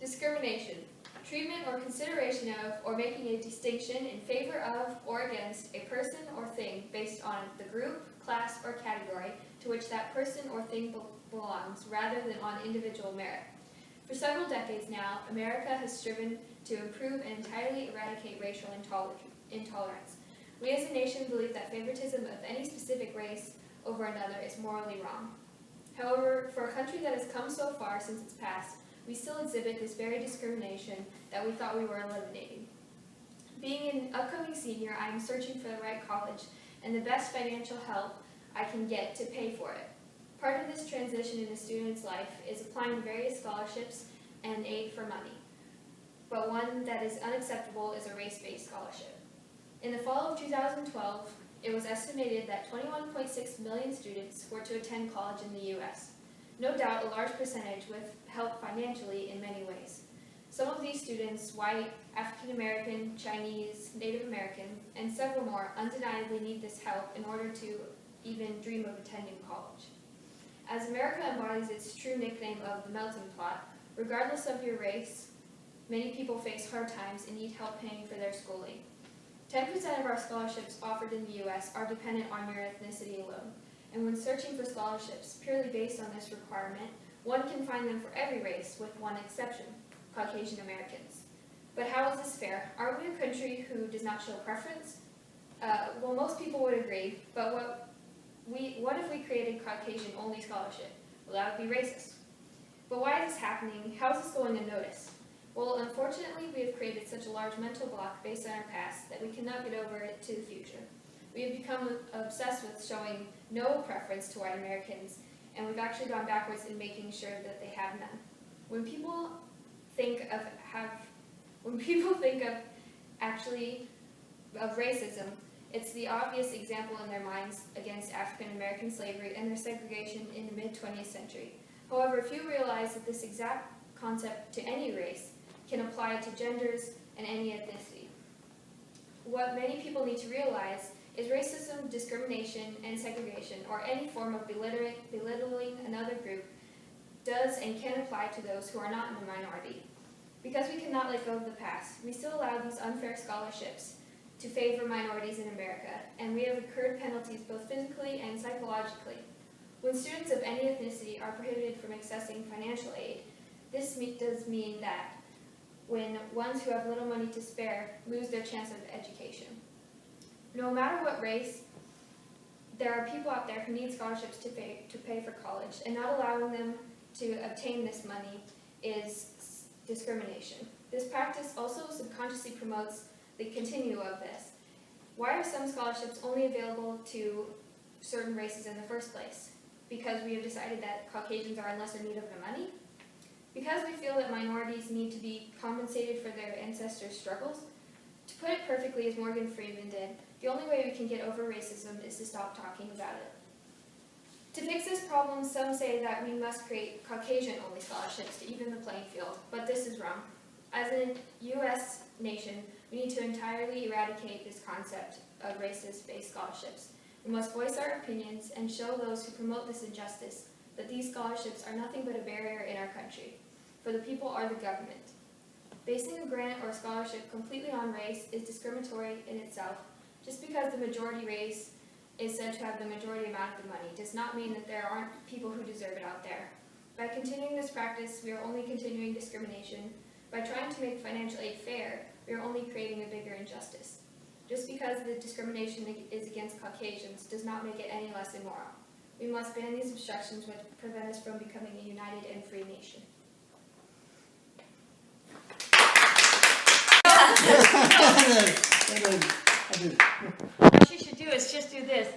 Discrimination. Treatment or consideration of, or making a distinction in favor of or against a person or thing based on the group, class, or category to which that person or thing belongs, rather than on individual merit. For several decades now, America has striven to improve and entirely eradicate racial intolerance. We as a nation believe that favoritism of any specific race over another is morally wrong. However, for a country that has come so far since its past, we still exhibit this very discrimination that we thought we were eliminating. Being an upcoming senior, I am searching for the right college and the best financial help I can get to pay for it. Part of this transition in a student's life is applying to various scholarships and aid for money, but one that is unacceptable is a race-based scholarship. In the fall of 2012, it was estimated that 21.6 million students were to attend college in the U.S. No doubt a large percentage with help financially in many ways. Some of these students, white, African American, Chinese, Native American, and several more, undeniably need this help in order to even dream of attending college. As America embodies its true nickname of the melting pot, regardless of your race, many people face hard times and need help paying for their schooling. 10% of our scholarships offered in the U.S. are dependent on your ethnicity alone, and when searching for scholarships purely based on this requirement, one can find them for every race with one exception, Caucasian Americans. But how is this fair? Are we a country who does not show preference? Well, most people would agree, but what if we created Caucasian-only scholarship? Well, that would be racist. But why is this happening? How is this going unnoticed? Well, unfortunately, we have created such a large mental block based on our past that we cannot get over it to the future. We have become obsessed with showing no preference to white Americans, and we've actually gone backwards in making sure that they have none. When people think of racism, it's the obvious example in their minds against African American slavery and their segregation in the mid-20th century. However, few realize that this exact concept to any race can apply to genders and any ethnicity. What many people need to realize is racism, discrimination, and segregation, or any form of belittling another group, does and can apply to those who are not in the minority. Because we cannot let go of the past, we still allow these unfair scholarships to favor minorities in America, and we have incurred penalties both physically and psychologically. When students of any ethnicity are prohibited from accessing financial aid, this does mean that when ones who have little money to spare lose their chance of education. No matter what race, there are people out there who need scholarships to pay for college, and not allowing them to obtain this money is discrimination. This practice also subconsciously promotes the continuum of this. Why are some scholarships only available to certain races in the first place? Because we have decided that Caucasians are in lesser need of the money? Because we feel that minorities need to be compensated for their ancestors' struggles? To put it perfectly, as Morgan Freeman did, the only way we can get over racism is to stop talking about it. To fix this problem, some say that we must create Caucasian-only scholarships to even the playing field, but this is wrong. As a U.S. nation, we need to entirely eradicate this concept of racist-based scholarships. We must voice our opinions and show those who promote this injustice that these scholarships are nothing but a barrier in our country, for the people are the government. Basing a grant or scholarship completely on race is discriminatory in itself. Just because the majority race is said to have the majority amount of the money does not mean that there aren't people who deserve it out there. By continuing this practice, we are only continuing discrimination. By trying to make financial aid fair, we are only creating a bigger injustice. Just because the discrimination is against Caucasians does not make it any less immoral. We must ban these obstructions which prevent us from becoming a united and free nation. What you should do is just do this.